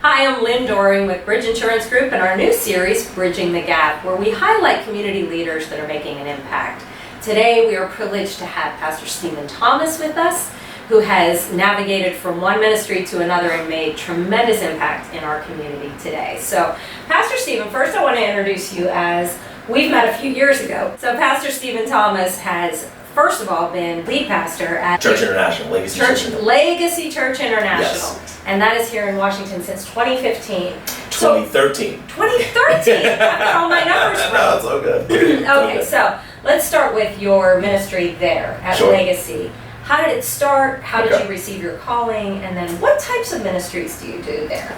Hi, I'm Lynn Doring with Bridge Insurance Group and our new series, Bridging the Gap, where we highlight community leaders that are making an impact. Today, we are privileged to have Pastor Stephen Thomas with us, who has navigated from one ministry to another and made tremendous impact in our community today. So, Pastor Stephen, first I want to introduce you as we've met a few years ago. So, Pastor Stephen Thomas has, first of all, been lead pastor at Church International, Legacy Church International. Yes. And that is here in Washington since 2015. 2013. 2013! I got all my numbers No, wrong. it's all good. Okay, so let's start with your ministry there at Sure. Legacy. How did it start? How did Okay. you receive your calling? And then what types of ministries do you do there?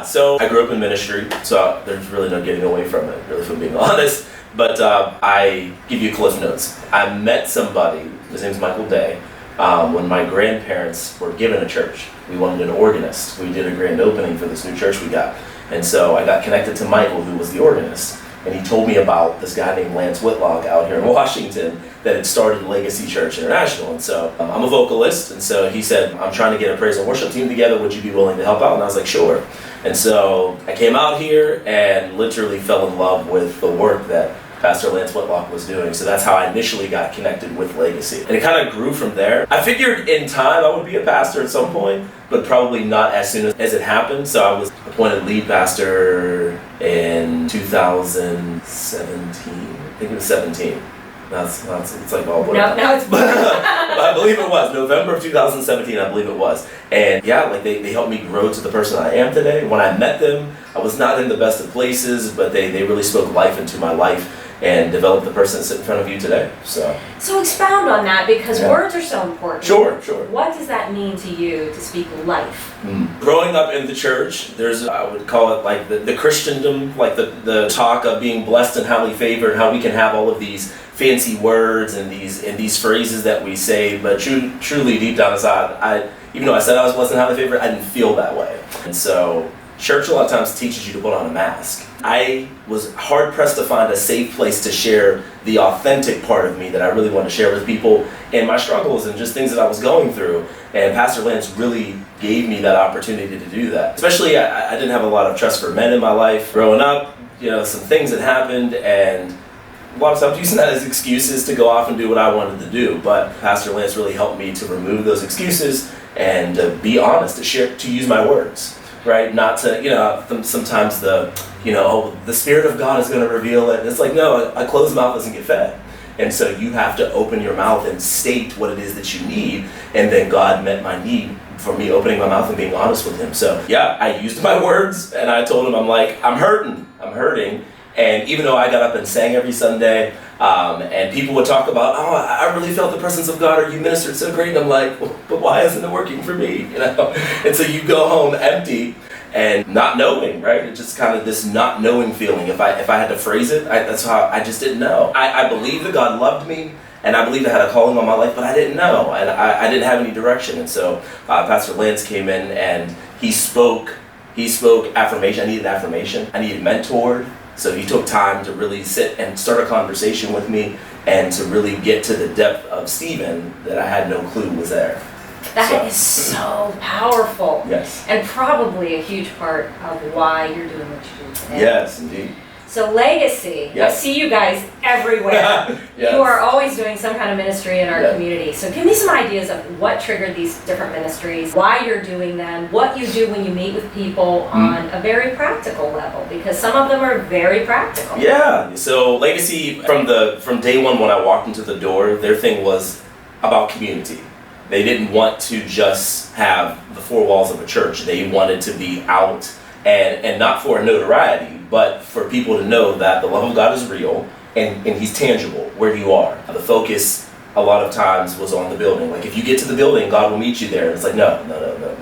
So I grew up in ministry, so there's really no getting away from it, really, if I'm being honest. But I give you Cliff Notes. I met somebody, his name's Michael Day, when my grandparents were given a church. We wanted an organist. We did a grand opening for this new church we got. And so I got connected to Michael, who was the organist. And he told me about this guy named Lance Whitlock out here in Washington that had started Legacy Church International. And so I'm a vocalist. And so he said, I'm trying to get a praise and worship team together. Would you be willing to help out? And I was like, sure. And so I came out here and literally fell in love with the work that Pastor Lance Whitlock was doing. So that's how I initially got connected with Legacy. And it kind of grew from there. I figured in time I would be a pastor at some point, but probably not as soon as it happened. So I was appointed lead pastor in 2017. I think it was 17. That's it's like all No, it's I believe it was November of 2017. I believe it was, and yeah, like they helped me grow to the person I am today. When I met them, I was not in the best of places, but they really spoke life into my life and developed the person that's sitting in front of you today. So expound on that, because Yeah. words are so important. Sure. What does that mean to you to speak life? Growing up in the church, there's, I would call it like the Christendom, like the talk of being blessed and highly favored, how we can have all of these fancy words and these phrases that we say, but truly deep down inside, even though I said I was blessed and highly favored, I didn't feel that way. And so church a lot of times teaches you to put on a mask. I was hard pressed to find a safe place to share the authentic part of me that I really wanted to share with people, and my struggles and just things that I was going through. And Pastor Lance really gave me that opportunity to do that. Especially, I didn't have a lot of trust for men in my life. Growing up, some things had happened, and a lot of times using that as excuses to go off and do what I wanted to do. But Pastor Lance really helped me to remove those excuses and to be honest, to use my words. Right? Not to, sometimes the Spirit of God is going to reveal it. It's like, no, a closed mouth doesn't get fed. And so you have to open your mouth and state what it is that you need. And then God met my need for me opening my mouth and being honest with him. So yeah, I used my words and I told him, I'm hurting. And even though I got up and sang every Sunday, and people would talk about, I really felt the presence of God, or you ministered so great, and I'm like, well, but why isn't it working for me? And so you go home empty and not knowing, right? It's just kind of this not knowing feeling. If I had to phrase it, that's how I just didn't know. I believe that God loved me, and I believed I had a calling on my life, but I didn't know, and I didn't have any direction. And so Pastor Lance came in and he spoke affirmation. I needed affirmation. I needed mentored. So he took time to really sit and start a conversation with me and to really get to the depth of Stephen that I had no clue was there. That is so powerful. Yes. And probably a huge part of why you're doing what you do today. Yes, indeed. So Legacy, Yes. I see you guys everywhere. Yes. You are always doing some kind of ministry in our Yes. community. So give me some ideas of what triggered these different ministries, why you're doing them, what you do when you meet with people on a very practical level, because some of them are very practical. Yeah. So Legacy, from day one when I walked into the door, their thing was about community. They didn't want to just have the four walls of a church. They wanted to be out and not for notoriety, but for people to know that the love of God is real and he's tangible where you are. The focus a lot of times was on the building. Like if you get to the building, God will meet you there. And it's like, no.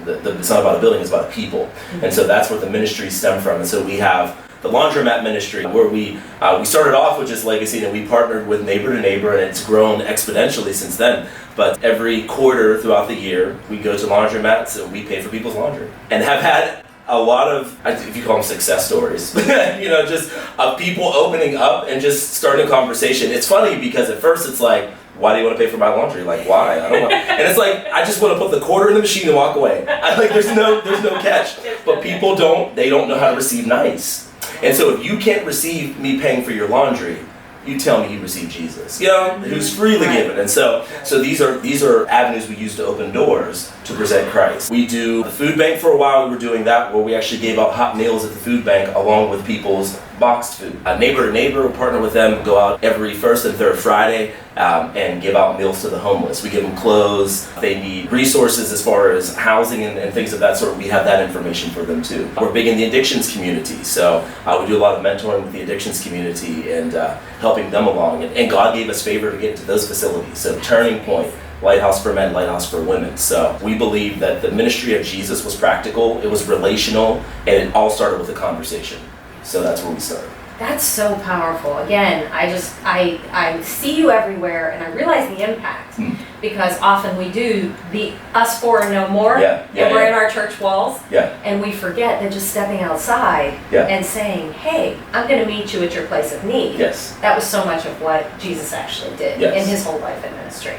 It's not about a building, it's about people. And so that's where the ministry stemmed from. And so we have the laundromat ministry, where we started off with just Legacy, and we partnered with Neighbor to Neighbor, and it's grown exponentially since then. But every quarter throughout the year, we go to laundromats and we pay for people's laundry, and have had a lot of, if you call them success stories, just of people opening up and just starting a conversation. It's funny because at first it's like, why do you want to pay for my laundry? Like, why? I don't know. And it's like, I just want to put the quarter in the machine and walk away. There's no catch. But people they don't know how to receive nice. And so if you can't receive me paying for your laundry, you tell me you received Jesus, who's freely given. And so these are avenues we use to open doors to present Christ. We do the food bank. For a while we were doing that, where we actually gave out hot meals at the food bank along with people's boxed food. Neighbor to Neighbor, we partner with them, go out every first and third Friday and give out meals to the homeless. We give them clothes. They need resources as far as housing and things of that sort. We have that information for them too. We're big in the addictions community, so we do a lot of mentoring with the addictions community and helping them along. And God gave us favor to get into those facilities. So Turning Point, Lighthouse for Men, Lighthouse for Women. So we believe that the ministry of Jesus was practical, it was relational, and it all started with a conversation. So that's where we started. That's so powerful. Again, I see you everywhere, and I realize the impact because often we do the us four and no more. And we're in our church walls, and we forget that just stepping outside and saying, "Hey, I'm going to meet you at your place of need." That was so much of what Jesus actually did in his whole life and ministry.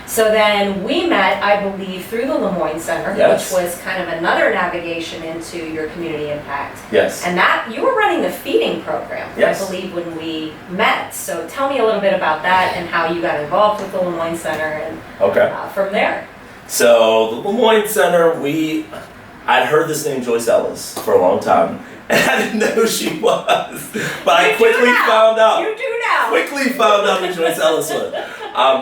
So then we met, I believe, through the Lemoyne Center, which was kind of another navigation into your community impact. And that, you were running the feeding program, I believe, when we met. So tell me a little bit about that and how you got involved with the Lemoyne Center and from there. So the Lemoyne Center, I'd heard this name Joyce Ellis for a long time. And I didn't know who she was, but I quickly found out. You do now. Quickly found out who Joyce Ellis was.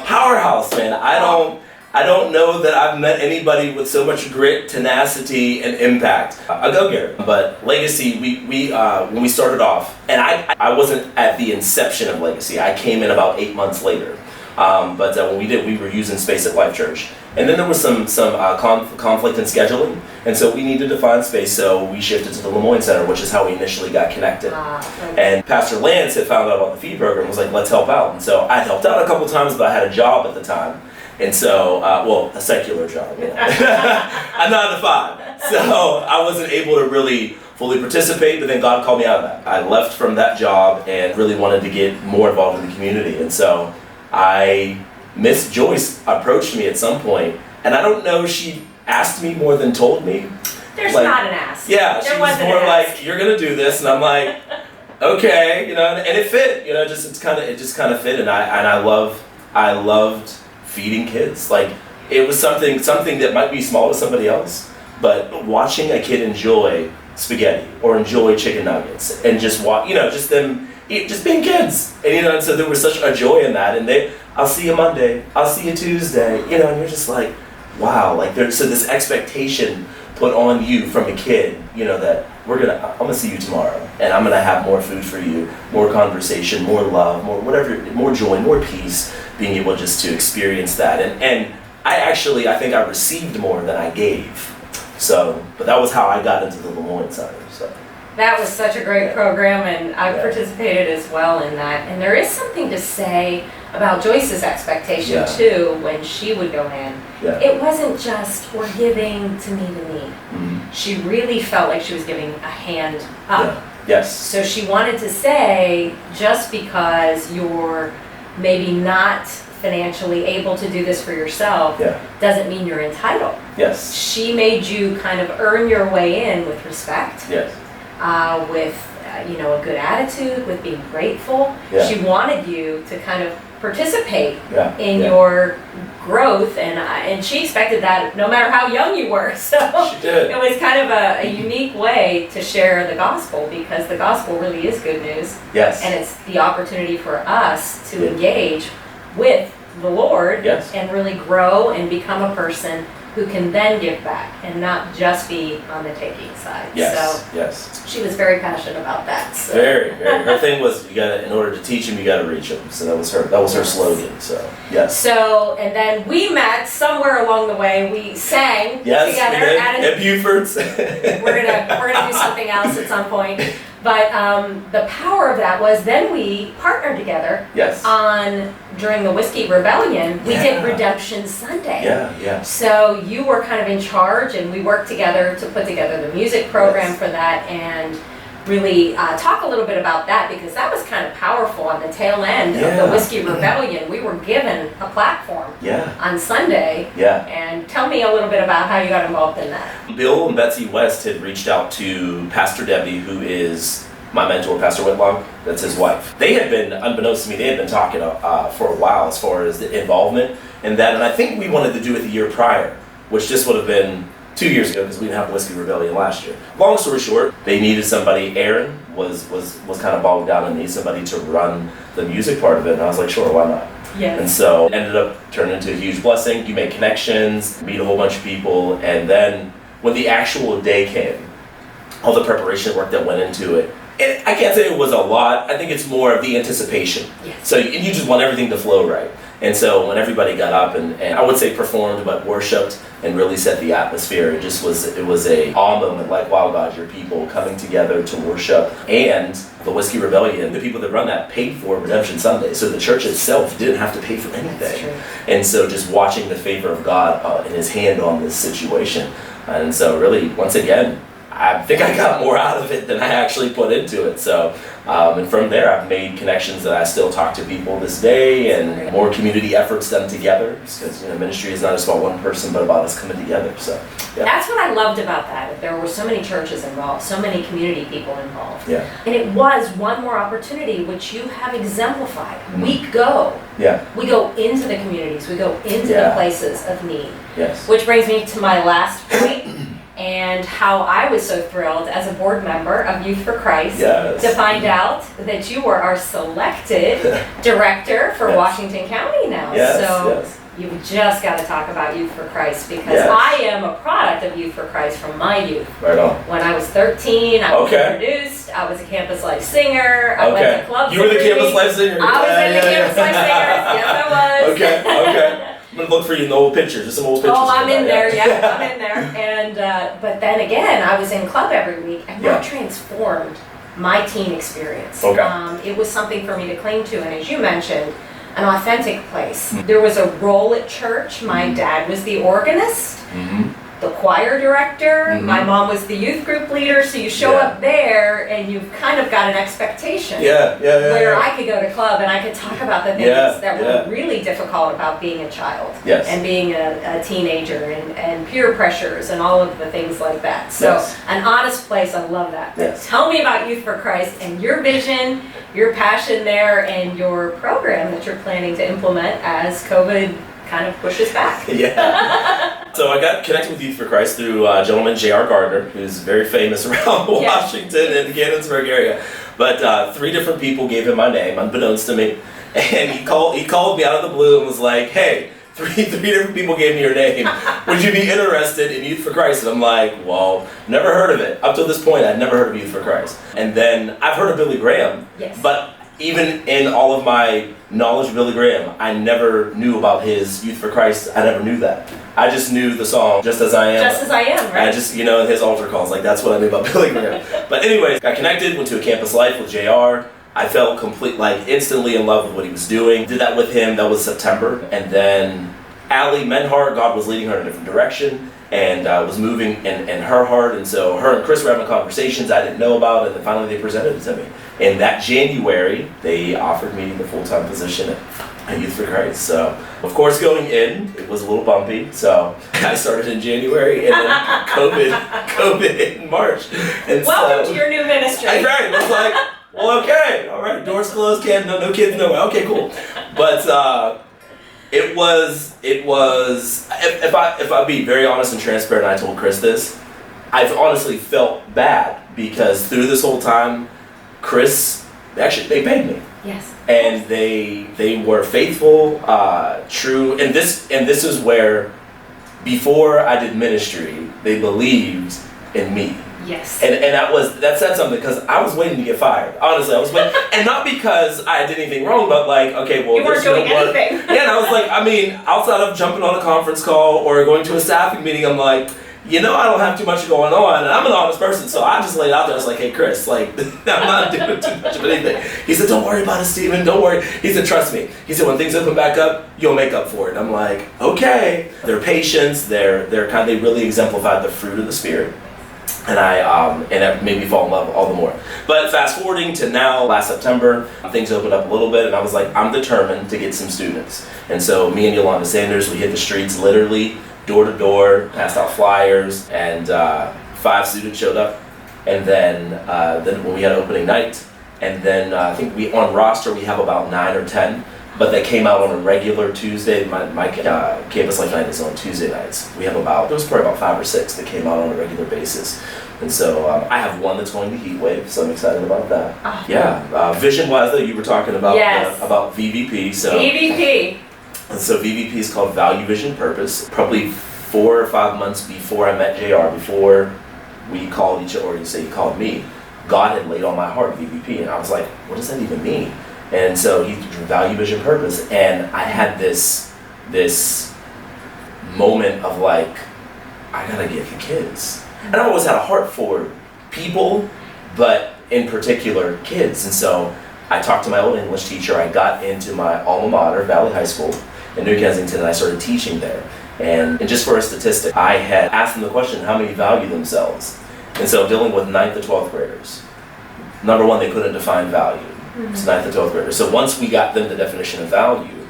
Powerhouse, man. I don't know that I've met anybody with so much grit, tenacity, and impact. A go-getter. But Legacy, we when we started off, and I wasn't at the inception of Legacy. I came in about 8 months later. But when we did, we were using space at Life Church. And then there was some conflict in scheduling, and so we needed to find space, so we shifted to the Lemoyne Center, which is how we initially got connected. And Pastor Lance had found out about the feed program and was like, let's help out. And so I helped out a couple times, but I had a job at the time. And so, a secular job. I'm 9 to 5. So I wasn't able to really fully participate, but then God called me out of that. I left from that job and really wanted to get more involved in the community. And so Miss Joyce approached me at some point, and I don't know if she asked me more than told me. There's not an ask. Yeah, she was more like, "You're gonna do this," and I'm like, "Okay," and it fit. It just kind of fit, and I loved feeding kids. Like, it was something that might be small to somebody else, but watching a kid enjoy spaghetti or enjoy chicken nuggets and just just them. Just being kids, and so there was such a joy in that. And I'll see you Monday, I'll see you Tuesday, and you're just like, wow, like so this expectation put on you from a kid, that I'm gonna see you tomorrow, and I'm gonna have more food for you, more conversation, more love, more whatever, more joy, more peace, being able just to experience that. And I think I received more than I gave. So, but that was how I got into the Lemoyne Center. So. That was such a great program, and I participated as well in that. And there is something to say about Joyce's expectation too when she would go in. It wasn't just, we're giving to meet a need. She really felt like she was giving a hand up. So she wanted to say, just because you're maybe not financially able to do this for yourself doesn't mean you're entitled. She made you kind of earn your way in with respect. With a good attitude, with being grateful. She wanted you to kind of participate in your growth, and she expected that no matter how young you were. So she did. It was kind of a unique way to share the gospel, because the gospel really is good news. And it's the opportunity for us to engage with the Lord and really grow and become a person who can then give back and not just be on the taking side. So she was very passionate about that. So. Very. Her thing was, in order to teach him, you gotta reach him. So that was her slogan. So So, and then we met somewhere along the way. We sang together at Buford's. we're gonna do something else at some point. But the power of that was then we partnered together during the Whiskey Rebellion. We did Redemption Sunday. So you were kind of in charge, and we worked together to put together the music program for that. And really talk a little bit about that, because that was kind of powerful on the tail end of the Whiskey Rebellion. We were given a platform on Sunday. And tell me a little bit about how you got involved in that. Bill and Betsy West had reached out to Pastor Debbie, who is my mentor, Pastor Whitlock. That's his wife. They had been, unbeknownst to me, they had been talking for a while as far as the involvement in that. And I think we wanted to do it the year prior, which just would have been 2 years ago, because we didn't have Whiskey Rebellion last year. Long story short, they needed somebody. Aaron was kind of bogged down and needed somebody to run the music part of it. And I was like, sure, why not? Yes. And so it ended up turning into a huge blessing. You make connections, meet a whole bunch of people, and then when the actual day came, all the preparation work that went into it, and I can't say it was a lot. I think it's more of the anticipation. Yes. So you just want everything to flow right. And so when everybody got up and I would say performed, but worshiped and really set the atmosphere, it was a awe moment, like, wow, God, your people coming together to worship. And the Whiskey Rebellion, the people that run that paid for Redemption Sunday. So the church itself didn't have to pay for anything. That's true. And so just watching the favor of God and his hand on this situation. And so really, once again, I think I got more out of it than I actually put into it. So, and from there, I've made connections that I still talk to people this day, and more community efforts done together. Because ministry is not just about one person, but about us coming together. So, yeah. That's what I loved about that. There were so many churches involved, so many community people involved. Yeah. And it was one more opportunity which you have exemplified. We go. Yeah. We go into the communities. We go into the places of need. Yes. Which brings me to my last point. And how I was so thrilled as a board member of Youth for Christ to find out that you were our selected director for Washington County now. You've just got to talk about Youth for Christ, because I am a product of Youth for Christ from my youth. Right on. When I was 13, I was introduced. I was a Campus Life singer. I went to clubs. You were the Campus Life singer? I was in the Campus Life singers. Yes, I was. Okay. I'm gonna look for you in the old pictures. Just some old pictures. Oh, I'm in there. I'm in there. And but then again, I was in club every week, and that transformed my teen experience. It was something for me to cling to, and as you mentioned, an authentic place. There was a role at church. My dad was the organist. The choir director, my mom was the youth group leader, so you show up there and you've kind of got an expectation where I could go to club and I could talk about the things that were really difficult about being a child and being a teenager and peer pressures and all of the things like that. So an honest place, I love that. But tell me about Youth for Christ and your vision, your passion there, and your program that you're planning to implement as COVID kind of pushes back. So I got connected with Youth for Christ through a gentleman, J.R. Gardner, who's very famous around Washington and the Gaithersburg area. But 3 different people gave him my name, unbeknownst to me. And he called me out of the blue and was like, hey, three different people gave me your name. Would you be interested in Youth for Christ? And I'm like, well, never heard of it. Up to this point, I'd never heard of Youth for Christ. And then I've heard of Billy Graham. But even in all of my knowledge of Billy Graham, I never knew about his Youth for Christ. I never knew that. I just knew the song Just As I Am. Just As I Am, right? I just, in his altar calls, like, that's what I knew about Billy Graham. But anyways, got connected, went to a Campus Life with JR. I felt instantly in love with what he was doing. Did that with him. That was September. And then Allie Menhart, God was leading her in a different direction and was moving in her heart. And so her and Chris were having conversations I didn't know about, and then finally they presented it to me. In that January, they offered me the full-time position at Youth for Christ. So, of course, going in, it was a little bumpy. So I started in January, and then COVID in March. And welcome to your new ministry. Right. It was like, well, okay, all right, doors closed, no kids, no way. Okay, cool. But it was. If I be very honest and transparent, I told Chris this. I've honestly felt bad because through this whole time, Chris, they paid me. Yes. And they were faithful, true, and this is where, before I did ministry, they believed in me. Yes. And that said something, because I was waiting to get fired. Honestly, I was waiting, and not because I did anything wrong, but like, okay, well, you weren't doing anything. And I was like, outside of jumping on a conference call or going to a staffing meeting, I'm like, I don't have too much going on, and I'm an honest person, so I just laid out there. I was like, hey, Chris, like, I'm not doing too much of anything. He said, don't worry about it, Stephen, don't worry. He said, trust me. He said, when things open back up, you'll make up for it. I'm like, okay. Their patience, they really exemplified the fruit of the Spirit. And and that made me fall in love all the more. But fast forwarding to now, last September, things opened up a little bit, and I was like, I'm determined to get some students. And so me and Yolanda Sanders, we hit the streets literally, door to door, passed out flyers, and 5 students showed up. And then when we had opening night, and then I think on roster we have about 9 or 10. But they came out on a regular Tuesday. My campus life night is on Tuesday nights. There was probably about 5 or 6 that came out on a regular basis. And so I have one that's going to Heat Wave, so I'm excited about that. Oh. Yeah, vision-wise though, you were talking about Yes. about VVP. So EVP. and so VVP is called Value, Vision, Purpose. Probably 4 or 5 months before I met JR, before we called each other, or you say you called me, God had laid on my heart VVP, and I was like, what does that even mean? And so he drew Value, Vision, Purpose, and I had this moment of like, I gotta get the kids. And I've always had a heart for people, but in particular kids. And so I talked to my old English teacher. I got into my alma mater, Valley High School in New Kensington, and I started teaching there. And just for a statistic, I had asked them the question, how many value themselves? And so dealing with 9th to 12th graders, number one, they couldn't define value. It's 9th to 12th graders. So once we got them the definition of value,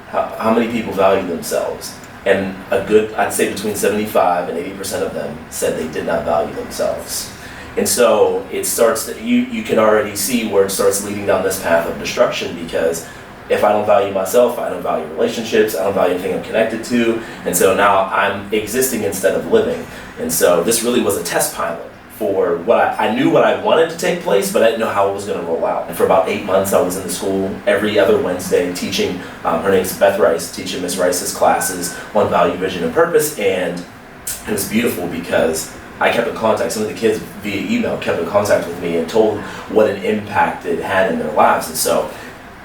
how many people value themselves? And I'd say between 75 and 80% of them said they did not value themselves. And so it starts, you can already see where it starts leading down this path of destruction, because if I don't value myself, I don't value relationships, I don't value anything I'm connected to, and so now I'm existing instead of living. And so this really was a test pilot for what I knew what I wanted to take place, but I didn't know how it was going to roll out. And for about 8 months, I was in the school every other Wednesday teaching. Her name's Beth Rice, teaching Miss Rice's classes on value, vision, and purpose. And it was beautiful because I kept in contact. Some of the kids via email kept in contact with me and told what an impact it had in their lives. And so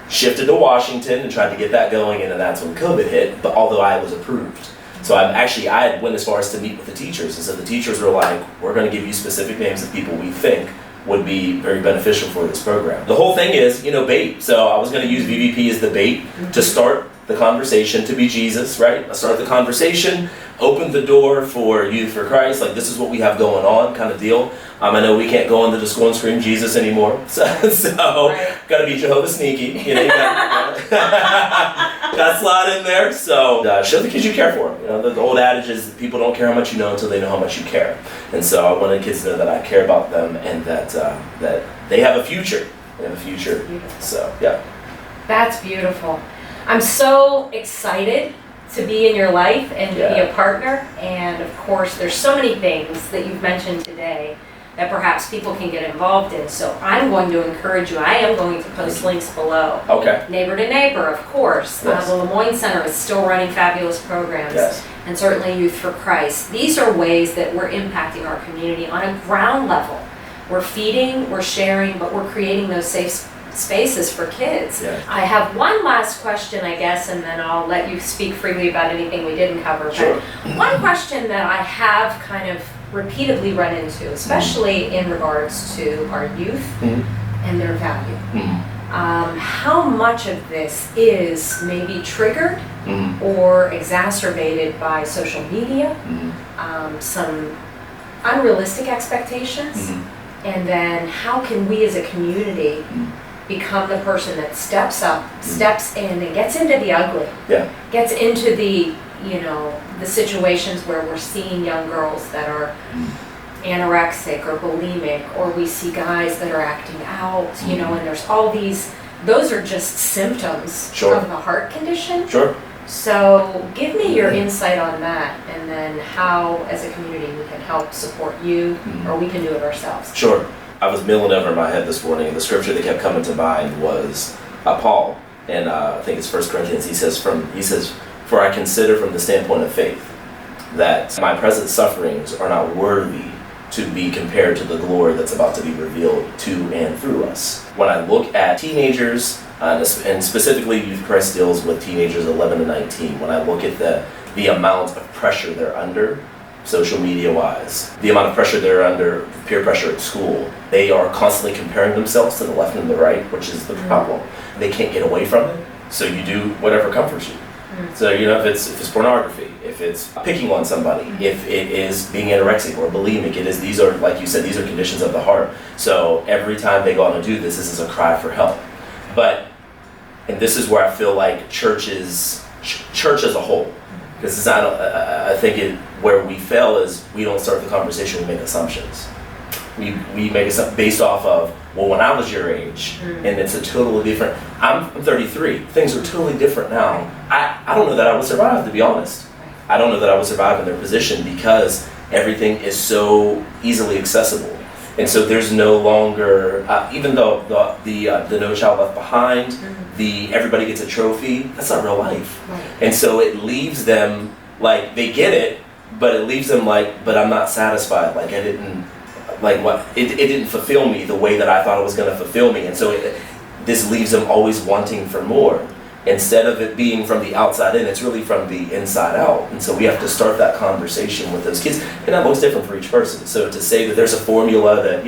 shifted to Washington and tried to get that going, and then that's when COVID hit. But although I was approved. So I had went as far as to meet with the teachers, and so the teachers were like, we're going to give you specific names of people we think would be very beneficial for this program. The whole thing is, bait. So I was going to use VVP as the bait to start the conversation, to be Jesus, right? Let's start the conversation, open the door for Youth for Christ, like this is what we have going on kind of deal. I know we can't go into the school and scream Jesus anymore, so Right. Gotta be Jehovah Sneaky, you gotta slide in there. So show the kids you care for them. The old adage is people don't care how much you know until they know how much you care. And so I wanted kids to know that I care about them and that they have a future. They have a future. Beautiful. So yeah. That's beautiful. I'm so excited to be in your life and to be a partner. And of course, there's so many things that you've mentioned today that perhaps people can get involved in. So I'm going to encourage you. I am going to post links below. Okay. Neighbor to Neighbor, of course. Yes. The Lemoyne Center is still running fabulous programs. Yes. And certainly Youth for Christ. These are ways that we're impacting our community on a ground level. We're feeding, we're sharing, but we're creating those safe spaces for kids. Yeah. I have one last question, I guess, and then I'll let you speak freely about anything we didn't cover. Sure. But one question that I have kind of repeatedly run into, especially in regards to our youth and their value. How much of this is maybe triggered or exacerbated by social media, some unrealistic expectations, and then how can we as a community become the person that steps up, steps in, and gets into the ugly, gets into the the situations where we're seeing young girls that are anorexic or bulimic, or we see guys that are acting out, and there's all these, those are just symptoms of the heart condition. Sure. So give me your insight on that, and then how, as a community, we can help support you, or we can do it ourselves. Sure. I was milling over in my head this morning, and the scripture that kept coming to mind was Paul, and I think it's 1 Corinthians. He says, "For I consider from the standpoint of faith that my present sufferings are not worthy to be compared to the glory that's about to be revealed to and through us." When I look at teenagers, and specifically Youth Christ deals with teenagers 11 to 19, when I look at the amount of pressure they're under, social media wise, the amount of pressure they're under, peer pressure at school, they are constantly comparing themselves to the left and the right, which is the problem. They can't get away from it, so you do whatever comforts you. So, if it's pornography, if it's picking on somebody, if it is being anorexic or bulimic, these are, like you said, these are conditions of the heart. So every time they go out and do this is a cry for help. And this is where I feel like church as a whole, because I think where we fail is we don't start the conversation, we make assumptions. We make it based off of, well, when I was your age, and it's a totally different. I'm 33. Things are totally different now. I don't know that I would survive, to be honest. I don't know that I would survive in their position because everything is so easily accessible, and so there's no longer even though the No Child Left Behind, the everybody gets a trophy. That's not real life, and so it leaves them like they get it, but it leaves them like, but I'm not satisfied. Like I didn't. Like what it didn't fulfill me the way that I thought it was going to fulfill me, and so this leaves them always wanting for more. Instead of it being from the outside in, it's really from the inside out. And so we have to start that conversation with those kids, and that looks different for each person. So to say that there's a formula that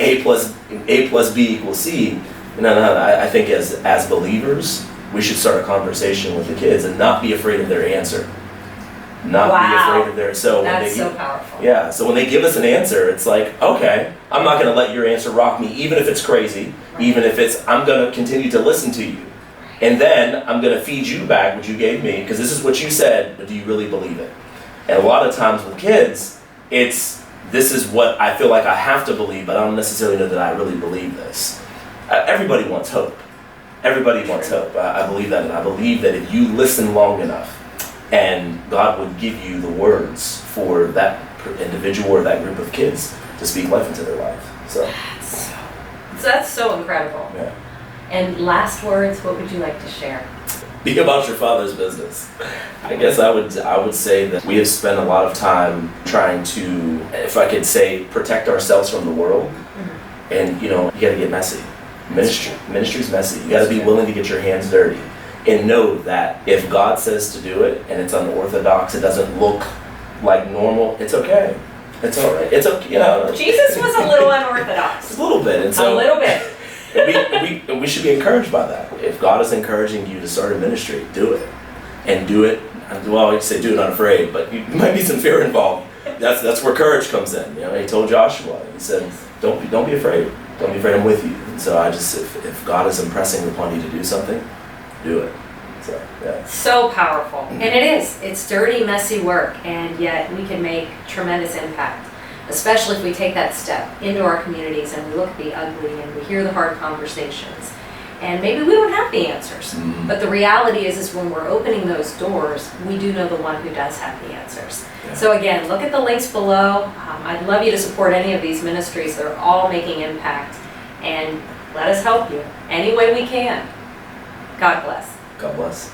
A plus B equals C, no. I think as believers, we should start a conversation with the kids and not be afraid of their answer. Not be afraid of their That's so powerful. Yeah, so when they give us an answer, it's like, okay, I'm not going to let your answer rock me, even if it's crazy, even if I'm going to continue to listen to you. And then I'm going to feed you back what you gave me, because this is what you said, but do you really believe it? And a lot of times with kids, this is what I feel like I have to believe, but I don't necessarily know that I really believe this. Everybody wants hope. Everybody wants hope. I believe that, and I believe that if you listen long enough, and God would give you the words for that individual or that group of kids to speak life into their life. So that's so incredible. Yeah. And last words, what would you like to share? Be about your Father's business. I guess I would say that we have spent a lot of time trying to, if I could say, protect ourselves from the world. And you got to get messy. Ministry's messy. You got to be willing to get your hands dirty. And know that if God says to do it and it's unorthodox, it doesn't look like normal, it's okay. It's all right. It's okay. Jesus was a little unorthodox. Just a little bit. And so a little bit. we should be encouraged by that. If God is encouraging you to start a ministry, do it. And do it. Well, I say do it unafraid, but there might be some fear involved. That's where courage comes in. He told Joshua. He said, "Don't be afraid. Don't be afraid. I'm with you." And so if God is impressing upon you to do something, do it. So, yeah. So powerful. And it is. It's dirty, messy work, and yet we can make tremendous impact, especially if we take that step into our communities and we look at the ugly and we hear the hard conversations. And maybe we don't have the answers, but the reality is when we're opening those doors, we do know the one who does have the answers. Yeah. So again, look at the links below. I'd love you to support any of these ministries. They're all making impact, and let us help you any way we can. God bless. God bless.